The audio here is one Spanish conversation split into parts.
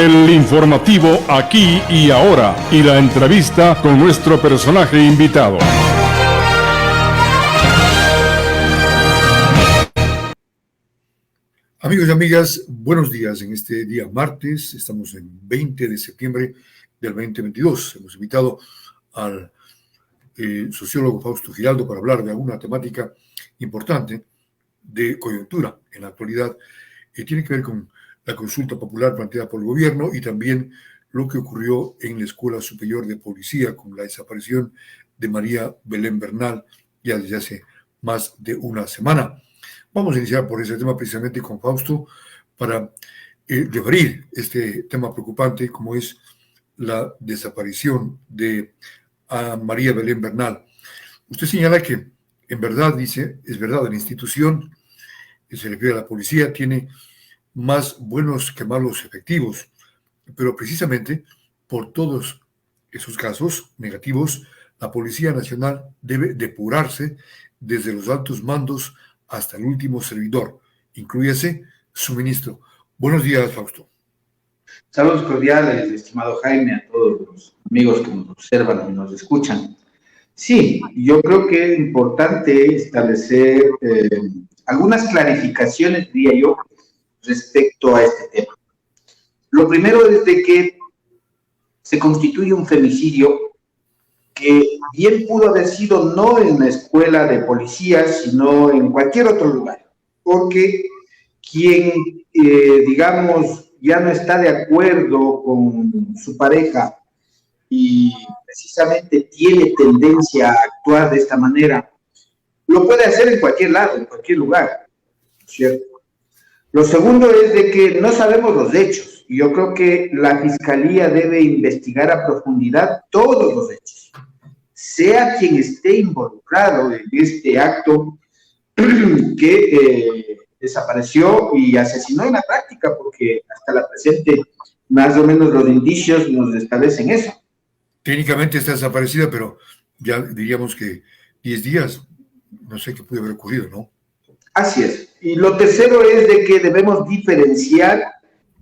El informativo Aquí y Ahora y la entrevista con nuestro personaje invitado. Amigos y amigas, buenos días. En este día martes, estamos en 20 de septiembre del 2022. Hemos invitado al sociólogo Fausto Giraldo para hablar de alguna temática importante de coyuntura en la actualidad. Tiene que ver con la consulta popular planteada por el gobierno y también lo que ocurrió en la Escuela Superior de Policía con la desaparición de María Belén Bernal ya desde hace más de una semana. Vamos a iniciar por ese tema precisamente con Fausto para debatir este tema preocupante como es la desaparición de María Belén Bernal. Usted señala que en verdad, dice, es verdad, la institución que se refiere a la policía tiene más buenos que malos efectivos, pero precisamente por todos esos casos negativos, la Policía Nacional debe depurarse desde los altos mandos hasta el último servidor, incluyese su ministro. Buenos días, Fausto. Saludos cordiales, estimado Jaime, a todos los amigos que nos observan y nos escuchan. Sí, yo creo que es importante establecer algunas clarificaciones, diría yo, respecto a este tema. Lo primero es de que se constituye un femicidio que bien pudo haber sido no en la escuela de policía, sino en cualquier otro lugar, porque quien, digamos, ya no está de acuerdo con su pareja y precisamente tiene tendencia a actuar de esta manera, lo puede hacer en cualquier lado, en cualquier lugar, ¿cierto? Lo segundo es de que no sabemos los hechos, y yo creo que la Fiscalía debe investigar a profundidad todos los hechos, sea quien esté involucrado en este acto que desapareció y asesinó en la práctica, porque hasta la presente más o menos los indicios nos establecen eso. Técnicamente está desaparecida, pero ya diríamos que 10 días, no sé qué puede haber ocurrido, ¿no? Así es. Y lo tercero es de que debemos diferenciar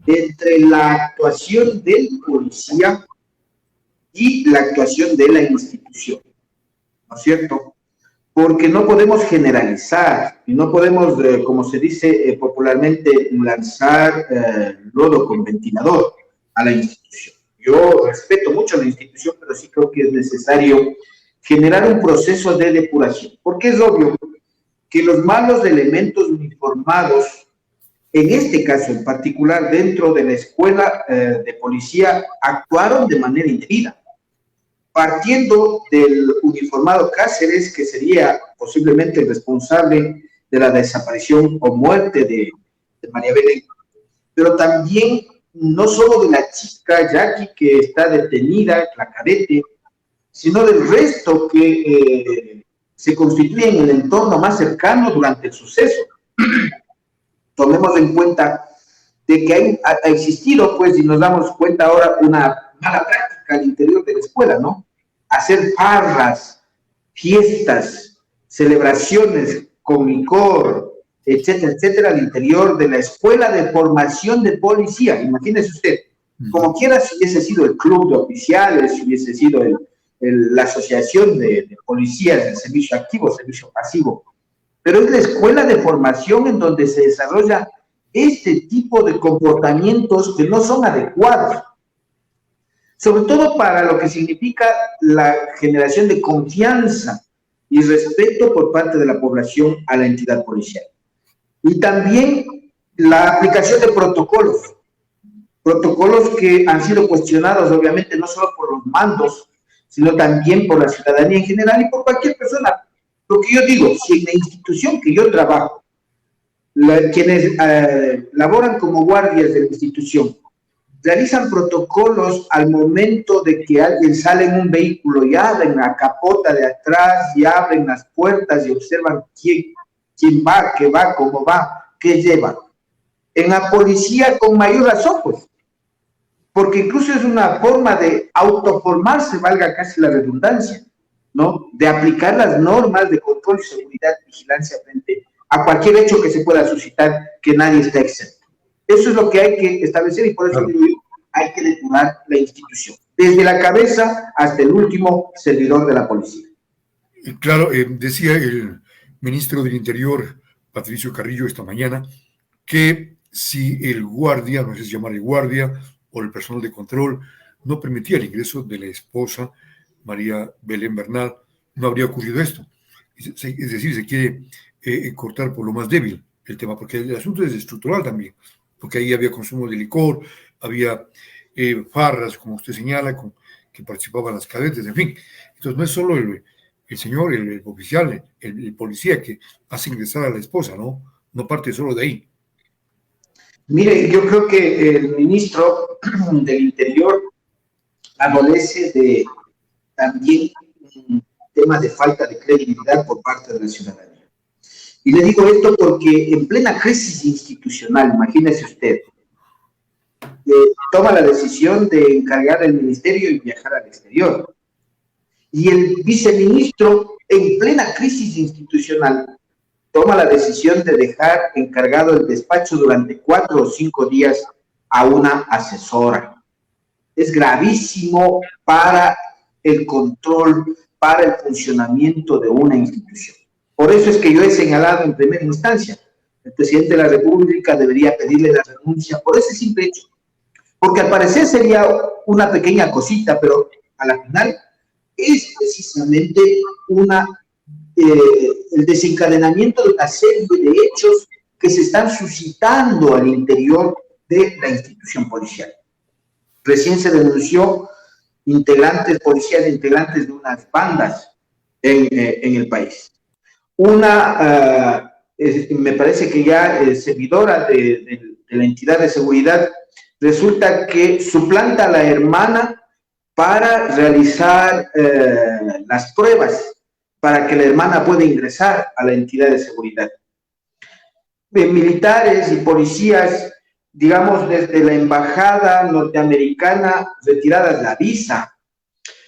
entre la actuación del policía y la actuación de la institución, ¿no es cierto? Porque no podemos generalizar y no podemos, como se dice popularmente, lanzar lodo con ventilador a la institución. Yo respeto mucho a la institución, pero sí creo que es necesario generar un proceso de depuración, porque es obvio que los malos elementos uniformados, en este caso en particular dentro de la escuela de policía, actuaron de manera indebida. Partiendo del uniformado Cáceres, que sería posiblemente el responsable de la desaparición o muerte de María Belén, pero también no solo de la chica Jackie que está detenida, la cadete, sino del resto que se constituye en el entorno más cercano durante el suceso. Tomemos en cuenta de que ha existido, pues, y nos damos cuenta ahora, una mala práctica al interior de la escuela, ¿no? Hacer farras, fiestas, celebraciones con licor, etcétera, etcétera, al interior de la escuela de formación de policía. Imagínese usted, como quiera, si hubiese sido el club de oficiales, si hubiese sido la asociación de policías, el servicio activo, servicio pasivo, pero es la escuela de formación en donde se desarrolla este tipo de comportamientos que no son adecuados, sobre todo para lo que significa la generación de confianza y respeto por parte de la población a la entidad policial. Y también la aplicación de protocolos que han sido cuestionados, obviamente, no solo por los mandos, sino también por la ciudadanía en general y por cualquier persona. Lo que yo digo, si en la institución que yo trabajo, quienes laboran como guardias de la institución, realizan protocolos al momento de que alguien sale en un vehículo y abren la capota de atrás y abren las puertas y observan quién va, qué va, cómo va, qué lleva. En la policía con mayor razón, pues, porque incluso es una forma de autoformarse, valga casi la redundancia, ¿no? De aplicar las normas de control y seguridad y vigilancia frente a cualquier hecho que se pueda suscitar, que nadie está exento. Eso es lo que hay que establecer y por eso digo, hay que depurar la institución, desde la cabeza hasta el último servidor de la policía. Claro, decía el ministro del Interior, Patricio Carrillo, esta mañana, que si el guardia, no sé si llamar el guardia o el personal de control, no permitía el ingreso de la esposa, María Belén Bernal, no habría ocurrido esto. Es decir, se quiere cortar por lo más débil el tema, porque el asunto es estructural también, porque ahí había consumo de licor, había farras, como usted señala, que participaban las cadetes, en fin. Entonces no es solo el señor, el oficial, el policía que hace ingresar a la esposa, ¿no? No parte solo de ahí. Mire, yo creo que el ministro del Interior adolece de también un tema de falta de credibilidad por parte de la ciudadanía. Y le digo esto porque en plena crisis institucional, imagínese usted, toma la decisión de encargar el ministerio y viajar al exterior. Y el viceministro, en plena crisis institucional, toma la decisión de dejar encargado el despacho durante 4 o 5 días a una asesora. Es gravísimo para el control, para el funcionamiento de una institución. Por eso es que yo he señalado en primera instancia, el presidente de la República debería pedirle la renuncia por ese simple hecho. Porque al parecer sería una pequeña cosita, pero a la final es precisamente el desencadenamiento de una serie de hechos que se están suscitando al interior de la institución policial. Recién se denunció policías integrantes de unas bandas en el país. Me parece que ya servidora de la entidad de seguridad, resulta que suplanta a la hermana para realizar las pruebas, para que la hermana pueda ingresar a la entidad de seguridad. Militares y policías, digamos, desde la embajada norteamericana, retiradas la visa.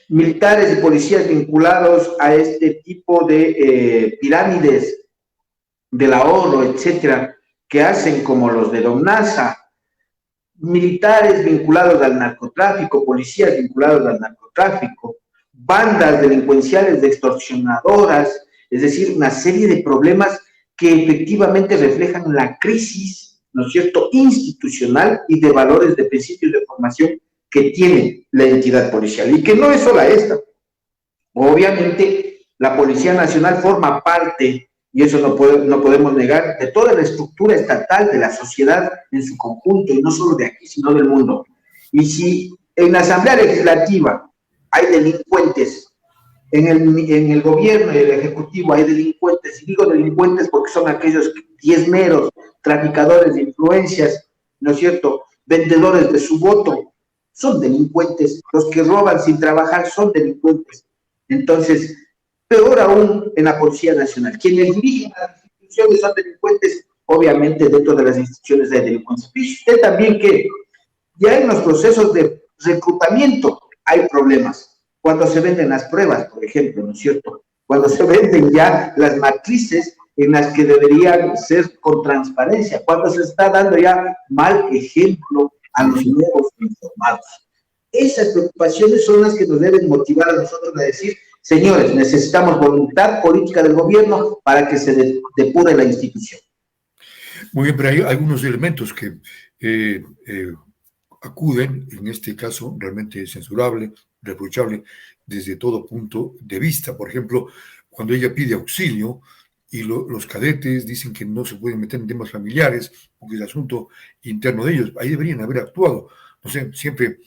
Militares y policías vinculados a este tipo de pirámides del ahorro, etcétera, que hacen como los de Domnasa. Militares vinculados al narcotráfico, policías vinculados al narcotráfico, bandas delincuenciales de extorsionadoras, es decir, una serie de problemas que efectivamente reflejan la crisis, ¿no es cierto?, institucional y de valores, de principios de formación que tiene la entidad policial, y que no es solo esta. Obviamente, la Policía Nacional forma parte, y eso no podemos negar, de toda la estructura estatal de la sociedad en su conjunto, y no solo de aquí, sino del mundo. Y si en la Asamblea Legislativa hay delincuentes, en el gobierno y el ejecutivo hay delincuentes, y digo delincuentes porque son aquellos diezmeros, traficadores de influencias, ¿no es cierto?, vendedores de su voto, son delincuentes, los que roban sin trabajar son delincuentes. Entonces, peor aún en la Policía Nacional, quienes dirigen las instituciones son delincuentes, obviamente dentro de las instituciones de delincuencia. Dice usted también que ya en los procesos de reclutamiento hay problemas. Cuando se venden las pruebas, por ejemplo, ¿no es cierto? Cuando se venden ya las matrices en las que deberían ser con transparencia, cuando se está dando ya mal ejemplo a los nuevos informados. Esas preocupaciones son las que nos deben motivar a nosotros a decir, señores, necesitamos voluntad política del gobierno para que se depure la institución. Muy bien, pero hay algunos elementos que acuden, en este caso realmente censurable, reprochable desde todo punto de vista. Por ejemplo, cuando ella pide auxilio y los cadetes dicen que no se pueden meter en temas familiares porque es asunto interno de ellos, ahí deberían haber actuado. No sé, siempre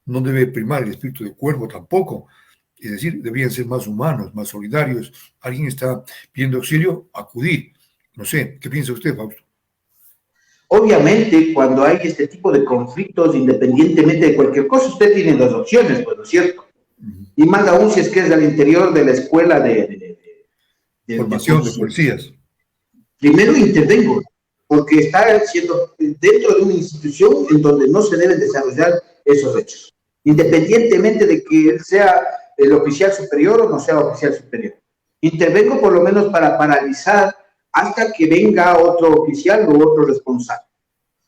no debe primar el espíritu de cuervo tampoco. Es decir, deberían ser más humanos, más solidarios. Alguien está pidiendo auxilio, acudir. No sé, ¿qué piensa usted, Fausto? Obviamente, cuando hay este tipo de conflictos, independientemente de cualquier cosa, usted tiene dos opciones, pues, ¿no es cierto? Y más aún si es que es del interior de la escuela de formación de policías. Primero intervengo, porque está siendo dentro de una institución en donde no se deben desarrollar esos hechos, independientemente de que él sea el oficial superior o no sea oficial superior. Intervengo por lo menos para paralizar hasta que venga otro oficial o otro responsable.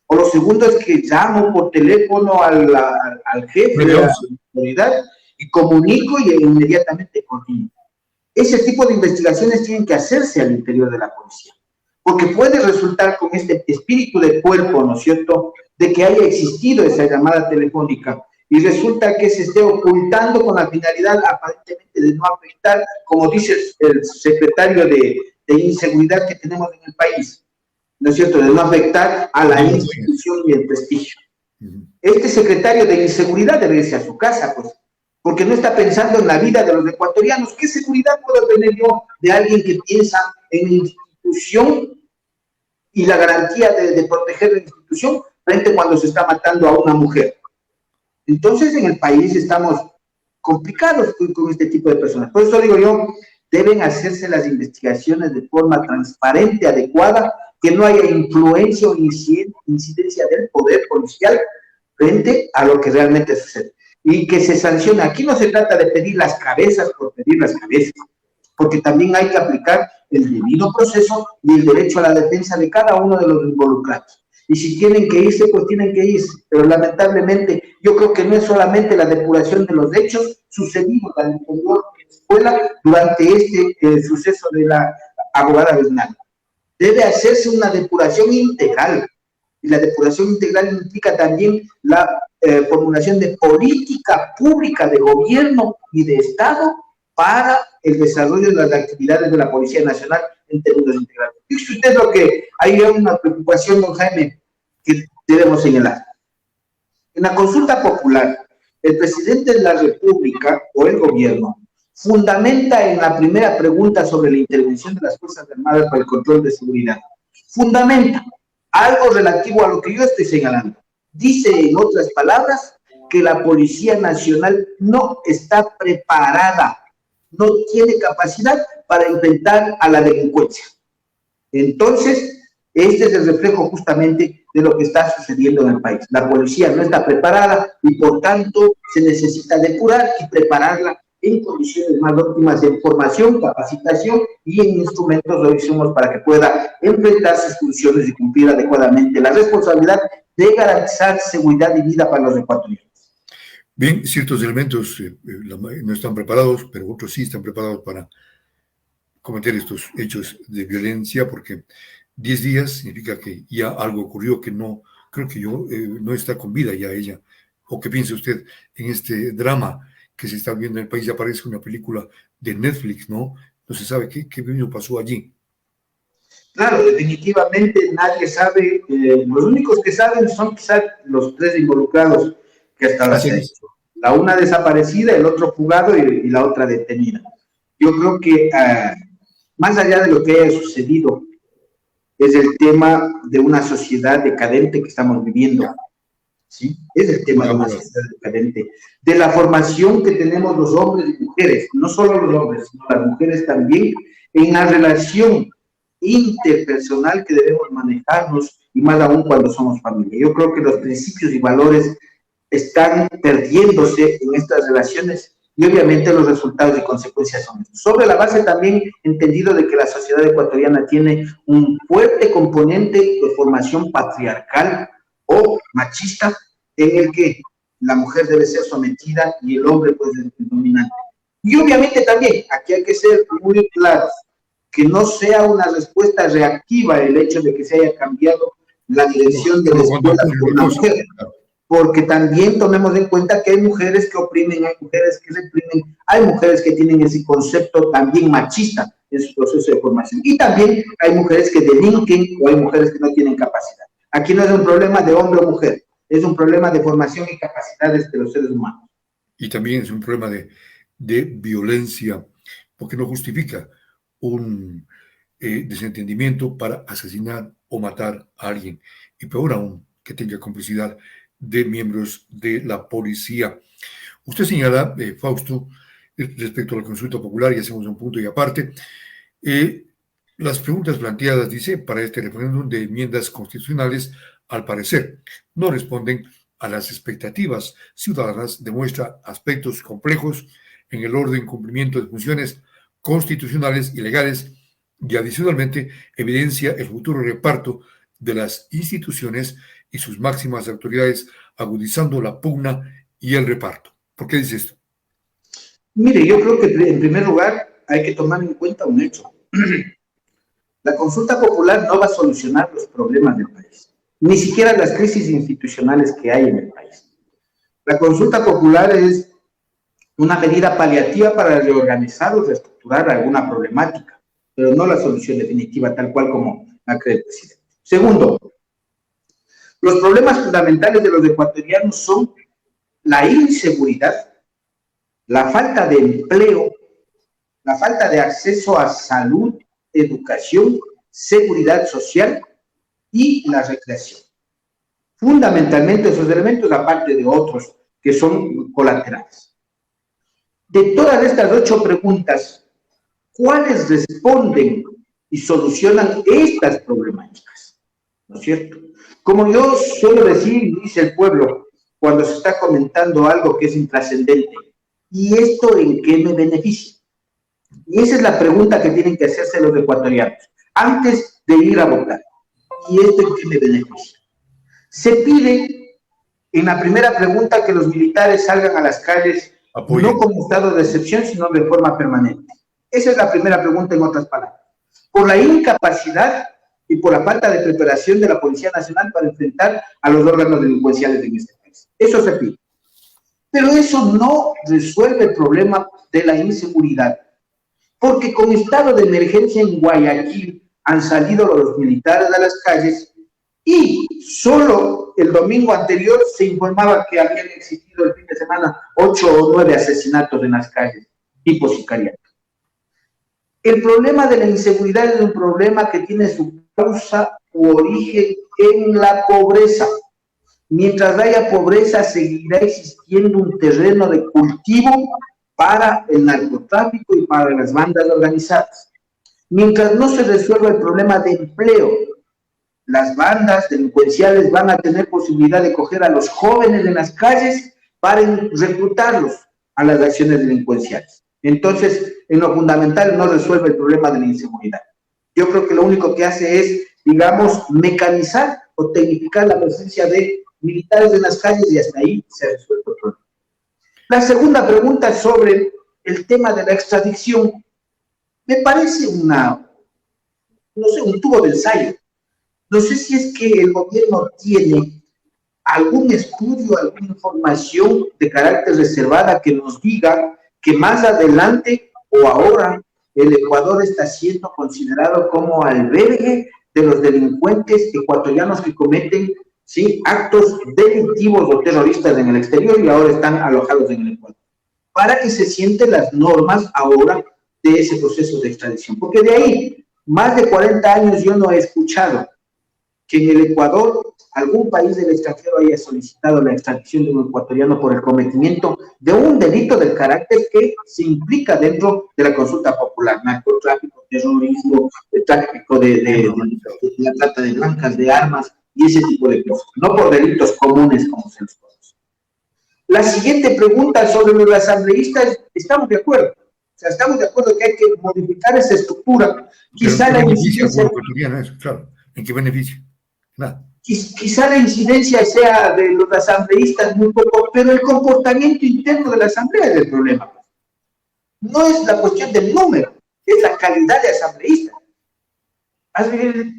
O lo segundo es que llamo por teléfono al jefe de la autoridad y comunico y inmediatamente coordino. Ese tipo de investigaciones tienen que hacerse al interior de la policía, porque puede resultar con este espíritu de cuerpo, ¿no es cierto?, de que haya existido esa llamada telefónica y resulta que se esté ocultando con la finalidad aparentemente de no afectar, como dice el secretario de inseguridad que tenemos en el país, ¿no es cierto?, de no afectar a la institución y el prestigio. Este secretario de inseguridad debe irse a su casa, pues, porque no está pensando en la vida de los ecuatorianos. ¿Qué seguridad puedo tener yo de alguien que piensa en la institución y la garantía de proteger la institución frente cuando se está matando a una mujer? Entonces, en el país estamos complicados con este tipo de personas. Por eso digo yo, deben hacerse las investigaciones de forma transparente, adecuada, que no haya influencia o incidencia del poder policial frente a lo que realmente sucede. Y que se sancione. Aquí no se trata de pedir las cabezas por pedir las cabezas, porque también hay que aplicar el debido proceso y el derecho a la defensa de cada uno de los involucrados. Y si tienen que irse, pues tienen que irse. Pero lamentablemente, yo creo que no es solamente la depuración de los hechos sucedidos al interior de la escuela durante este suceso de la abogada Bernal. Debe hacerse una depuración integral. Y la depuración integral implica también la formulación de política pública de gobierno y de Estado para el desarrollo de las actividades de la Policía Nacional en términos integrales. Fíjese usted lo que hay una preocupación, don Jaime, que debemos señalar. En la consulta popular, el presidente de la República o el gobierno fundamenta en la primera pregunta sobre la intervención de las Fuerzas Armadas para el control de seguridad. Fundamenta algo relativo a lo que yo estoy señalando. Dice, en otras palabras, que la Policía Nacional no está preparada, no tiene capacidad para enfrentar a la delincuencia. Entonces, este es el reflejo justamente de lo que está sucediendo en el país. La policía no está preparada y, por tanto, se necesita depurar y prepararla en condiciones más óptimas de formación, capacitación y en instrumentos de insumos para que pueda enfrentar sus funciones y cumplir adecuadamente la responsabilidad de garantizar seguridad y vida para los ecuatorianos. Bien, ciertos elementos no están preparados, pero otros sí están preparados para cometer estos hechos de violencia, porque 10 días significa que ya algo ocurrió que no, creo que no está con vida ya ella. ¿O qué piensa usted en este drama que se está viendo en el país? Ya parece una película de Netflix, ¿no? No se sabe qué pasó allí. Claro, definitivamente nadie sabe, los únicos que saben son quizás los 3 involucrados que hasta la fecha. La una desaparecida, el otro fugado y la otra detenida. Yo creo que más allá de lo que haya sucedido, es el tema de una sociedad decadente que estamos viviendo. ¿Sí? Es el tema de una sociedad decadente, de la formación que tenemos los hombres y mujeres, no solo los hombres, sino las mujeres también, en la relación interpersonal que debemos manejarnos, y más aún cuando somos familia. Yo creo que los principios y valores están perdiéndose en estas relaciones y obviamente los resultados y consecuencias son estos. Sobre la base también entendido de que la sociedad ecuatoriana tiene un fuerte componente de formación patriarcal o machista, en el que la mujer debe ser sometida y el hombre pues es el dominante. Y obviamente también, aquí hay que ser muy claros, que no sea una respuesta reactiva el hecho de que se haya cambiado la dirección de la escuela por la mujer, porque también tomemos en cuenta que hay mujeres que oprimen, hay mujeres que reprimen, hay mujeres que tienen ese concepto también machista en su proceso de formación, y también hay mujeres que delinquen o hay mujeres que no tienen capacidad. Aquí no es un problema de hombre o mujer, es un problema de formación y capacidades de los seres humanos. Y también es un problema de violencia, porque no justifica un desentendimiento para asesinar o matar a alguien, y peor aún, que tenga complicidad de miembros de la policía. Usted señala, Fausto, respecto a la consulta popular, y hacemos un punto y aparte, las preguntas planteadas, dice, para este referéndum de enmiendas constitucionales, al parecer, no responden a las expectativas ciudadanas, demuestra aspectos complejos en el orden cumplimiento de funciones constitucionales y legales, y adicionalmente evidencia el futuro reparto de las instituciones y sus máximas autoridades, agudizando la pugna y el reparto. ¿Por qué dice esto? Mire, yo creo que en primer lugar hay que tomar en cuenta un hecho. La consulta popular no va a solucionar los problemas del país, ni siquiera las crisis institucionales que hay en el país. La consulta popular es una medida paliativa para reorganizar o reestructurar alguna problemática, pero no la solución definitiva, tal cual como la cree el presidente. Segundo, los problemas fundamentales de los ecuatorianos son la inseguridad, la falta de empleo, la falta de acceso a salud, educación, seguridad social y la recreación. Fundamentalmente esos elementos, aparte de otros que son colaterales. De todas estas 8 preguntas, ¿cuáles responden y solucionan estas problemáticas? ¿No es cierto? Como yo suelo decir, dice el pueblo, cuando se está comentando algo que es intrascendente, ¿y esto en qué me beneficia? Y esa es la pregunta que tienen que hacerse los ecuatorianos antes de ir a votar. ¿Y esto en qué me beneficia? Se pide en la primera pregunta que los militares salgan a las calles, no como estado de excepción, sino de forma permanente. Esa es la primera pregunta, en otras palabras. Por la incapacidad y por la falta de preparación de la Policía Nacional para enfrentar a los órganos delincuenciales en este país. Eso se pide. Pero eso no resuelve el problema de la inseguridad, porque con estado de emergencia en Guayaquil han salido los militares a las calles y solo el domingo anterior se informaba que habían existido el fin de semana 8 o 9 asesinatos en las calles, tipo sicariato. El problema de la inseguridad es un problema que tiene su causa u origen en la pobreza. Mientras haya pobreza, seguirá existiendo un terreno de cultivo para el narcotráfico y para las bandas organizadas. Mientras no se resuelva el problema de empleo, las bandas delincuenciales van a tener posibilidad de coger a los jóvenes en las calles para reclutarlos a las acciones delincuenciales. Entonces, en lo fundamental no resuelve el problema de la inseguridad. Yo creo que lo único que hace es, digamos, mecanizar o tecnificar la presencia de militares en las calles y hasta ahí se resuelve el problema. La segunda pregunta sobre el tema de la extradición me parece un tubo de ensayo. No sé si es que el gobierno tiene algún estudio, alguna información de carácter reservada que nos diga que más adelante o ahora el Ecuador está siendo considerado como albergue de los delincuentes ecuatorianos que cometen, ¿sí?, actos delictivos o terroristas en el exterior y ahora están alojados en el Ecuador, para que se sienten las normas ahora de ese proceso de extradición. Porque de ahí, más de 40 años yo no he escuchado que en el Ecuador algún país del extranjero haya solicitado la extradición de un ecuatoriano por el cometimiento de un delito del carácter que se implica dentro de la consulta popular: narcotráfico, terrorismo, tráfico de la trata de blancas, de armas y ese tipo de cosas, no por delitos comunes como se los conoce. La siguiente pregunta sobre los asambleístas, estamos de acuerdo. O sea, estamos de acuerdo que hay que modificar esa estructura. Quizá la incidencia... Claro. ¿En qué beneficio? Nada. Quizá la incidencia sea de los asambleístas muy poco, pero el comportamiento interno de la asamblea es el problema. No es la cuestión del número, es la calidad de asambleístas.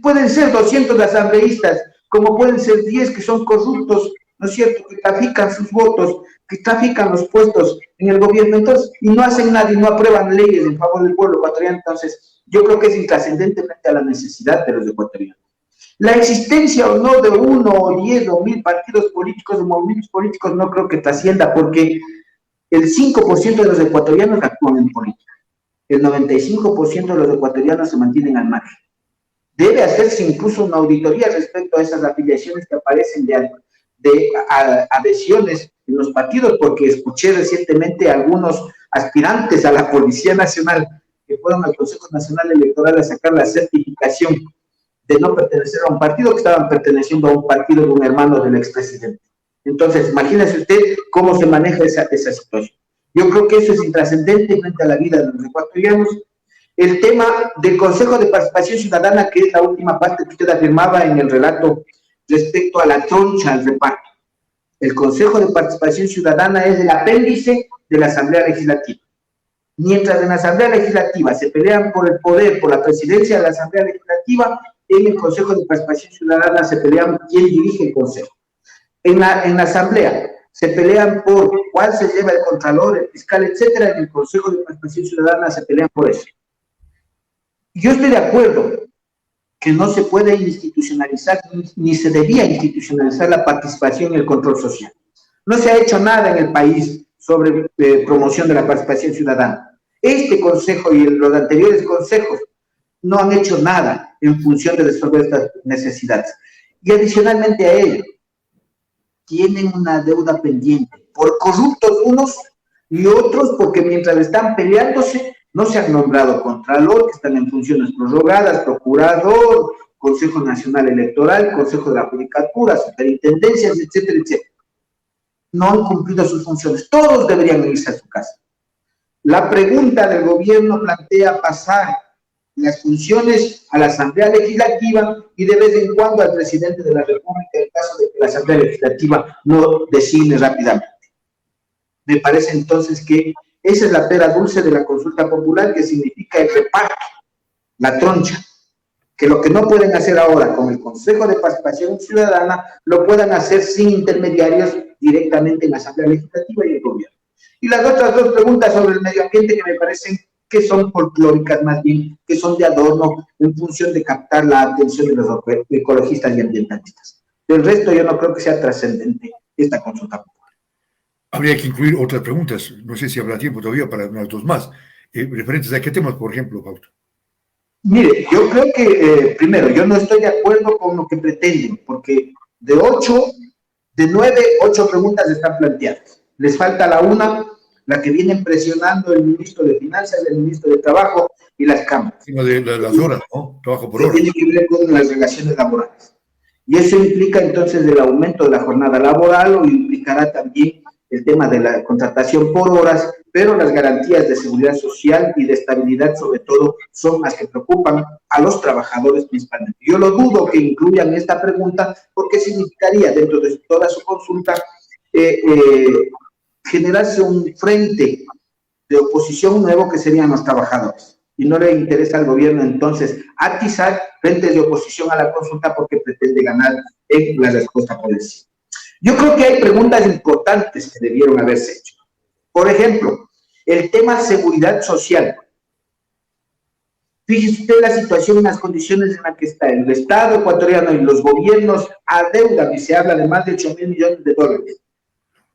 Pueden ser 200 asambleístas, como pueden ser 10 que son corruptos, ¿no es cierto?, que trafican sus votos, que trafican los puestos en el gobierno, entonces, y no hacen nada y no aprueban leyes en favor del pueblo ecuatoriano. Entonces, yo creo que es intrascendente frente a la necesidad de los ecuatorianos. La existencia o no de 1 o 10 o 1000 partidos políticos o movimientos políticos no creo que trascienda, porque el 5% de los ecuatorianos actúan en política. El 95% de los ecuatorianos se mantienen al margen. Debe hacerse incluso una auditoría respecto a esas afiliaciones que aparecen de adhesiones en los partidos, porque escuché recientemente a algunos aspirantes a la Policía Nacional que fueron al Consejo Nacional Electoral a sacar la certificación de no pertenecer a un partido, que estaban perteneciendo a un partido de un hermano del expresidente. Entonces, imagínese usted cómo se maneja esa situación. Yo creo que eso es intrascendente frente a la vida de los ecuatorianos. el tema del Consejo de Participación Ciudadana, que es la última parte que usted afirmaba en el relato respecto a la troncha, al reparto. El Consejo de Participación Ciudadana es el apéndice de la Asamblea Legislativa. Mientras en la Asamblea Legislativa se pelean por el poder, por la presidencia de la Asamblea Legislativa, en el Consejo de Participación Ciudadana se pelean quién dirige el Consejo. En la Asamblea se pelean por cuál se lleva el contralor, el fiscal, etcétera. En el Consejo de Participación Ciudadana se pelean por eso. Yo estoy de acuerdo que no se puede institucionalizar, ni se debía institucionalizar la participación y el control social. No se ha hecho nada en el país sobre promoción de la participación ciudadana. Este consejo y los anteriores consejos no han hecho nada en función de resolver estas necesidades. Y adicionalmente a ello, tienen una deuda pendiente, por corruptos unos y otros porque mientras están peleándose, no se han nombrado contralor, que están en funciones prorrogadas, procurador, Consejo Nacional Electoral, Consejo de la Judicatura, superintendencias, etcétera, etcétera. No han cumplido sus funciones. Todos deberían irse a su casa. La pregunta del gobierno plantea pasar las funciones a la Asamblea Legislativa y de vez en cuando al presidente de la República en caso de que la Asamblea Legislativa no designe rápidamente. Me parece entonces que esa es la pera dulce de la consulta popular, que significa el reparto, la troncha, que lo que no pueden hacer ahora con el Consejo de Participación Ciudadana, lo puedan hacer sin intermediarios directamente en la Asamblea Legislativa y el gobierno. Y las otras dos preguntas sobre el medio ambiente que me parecen que son folclóricas más bien, que son de adorno en función de captar la atención de los ecologistas y ambientalistas. Del resto yo no creo que sea trascendente esta consulta popular. Habría que incluir otras preguntas, no sé si habrá tiempo todavía para unas dos más, referentes a qué temas, por ejemplo, Fausto. Mire, yo creo que, primero, yo no estoy de acuerdo con lo que pretenden, porque de 9, 8 preguntas están planteadas. Les falta la una, la que vienen presionando el ministro de Finanzas, el ministro de Trabajo y las cámaras. Encima de las horas, ¿no? Trabajo por horas. Tiene que ver con las relaciones laborales. Y eso implica entonces el aumento de la jornada laboral o implicará también el tema de la contratación por horas, pero las garantías de seguridad social y de estabilidad sobre todo son las que preocupan a los trabajadores principalmente. Yo lo dudo que incluyan esta pregunta porque significaría dentro de toda su consulta generarse un frente de oposición nuevo que serían los trabajadores. Y no le interesa al gobierno entonces atizar frentes de oposición a la consulta porque pretende ganar en la respuesta por el sí. Yo creo que hay preguntas importantes que debieron haberse hecho. Por ejemplo, el tema seguridad social. Fíjese usted la situación y las condiciones en las que está el Estado ecuatoriano y los gobiernos adeudan, y se habla de más de 8.000 millones de dólares,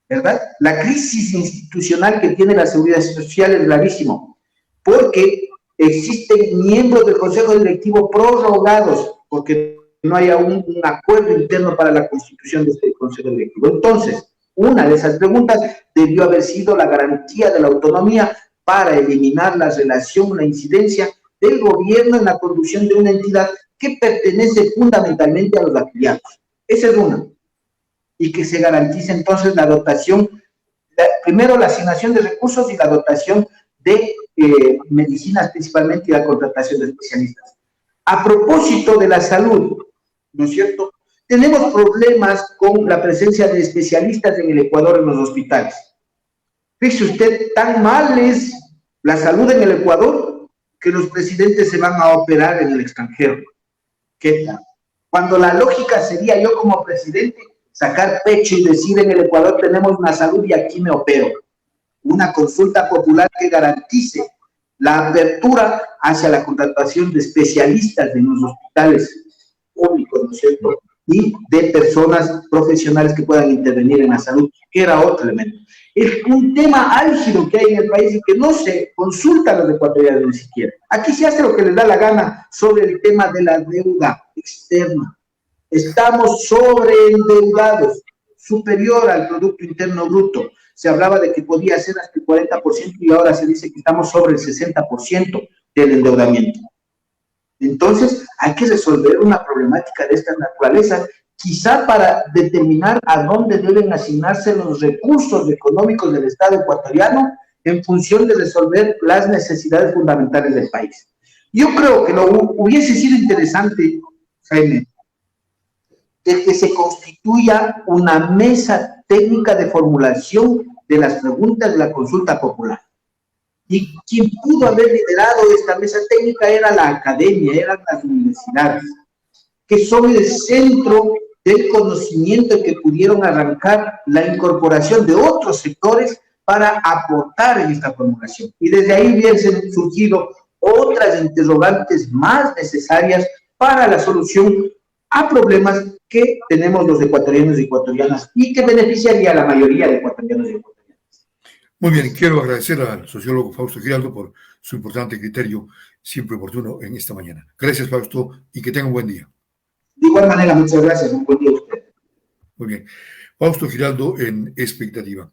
¿verdad? La crisis institucional que tiene la seguridad social es gravísimo, porque existen miembros del Consejo Directivo prorrogados, porque no hay aún un acuerdo interno para la constitución de este Consejo Directivo. Entonces, una de esas preguntas debió haber sido la garantía de la autonomía para eliminar la relación, la incidencia del gobierno en la conducción de una entidad que pertenece fundamentalmente a los afiliados. Esa es una. Y que se garantice entonces la dotación, primero la asignación de recursos y la dotación de medicinas principalmente y la contratación de especialistas. A propósito de la salud, ¿no es cierto? Tenemos problemas con la presencia de especialistas en el Ecuador en los hospitales. Fíjese usted, tan mal es la salud en el Ecuador que los presidentes se van a operar en el extranjero. ¿Qué tal? Cuando la lógica sería yo como presidente sacar pecho y decir en el Ecuador tenemos una salud y aquí me opero. Una consulta popular que garantice la apertura hacia la contratación de especialistas en los hospitales públicos, ¿no es cierto? Y de personas profesionales que puedan intervenir en la salud, que era otro elemento. Es un tema álgido que hay en el país y que no se consulta a los ecuatorianos ni siquiera. Aquí se hace lo que les da la gana sobre el tema de la deuda externa. Estamos sobreendeudados, superior al Producto Interno Bruto. Se hablaba de que podía ser hasta el 40% y ahora se dice que estamos sobre el 60% del endeudamiento. Entonces, hay que resolver una problemática de esta naturaleza, quizá para determinar a dónde deben asignarse los recursos económicos del Estado ecuatoriano en función de resolver las necesidades fundamentales del país. Yo creo que hubiese sido interesante, Jaime, de que se constituya una mesa técnica de formulación de las preguntas de la consulta popular. Y quien pudo haber liderado esta mesa técnica era la academia, eran las universidades, que son el centro del conocimiento que pudieron arrancar la incorporación de otros sectores para aportar en esta formulación. Y desde ahí hubiesen surgido otras interrogantes más necesarias para la solución a problemas que tenemos los ecuatorianos y ecuatorianas y que beneficiaría a la mayoría de ecuatorianos y ecuatorianas. Muy bien, quiero agradecer al sociólogo Fausto Giraldo por su importante criterio, siempre oportuno en esta mañana. Gracias, Fausto, y que tenga un buen día. De igual manera, muchas gracias. Un buen día a usted. Muy bien. Fausto Giraldo en Expectativa.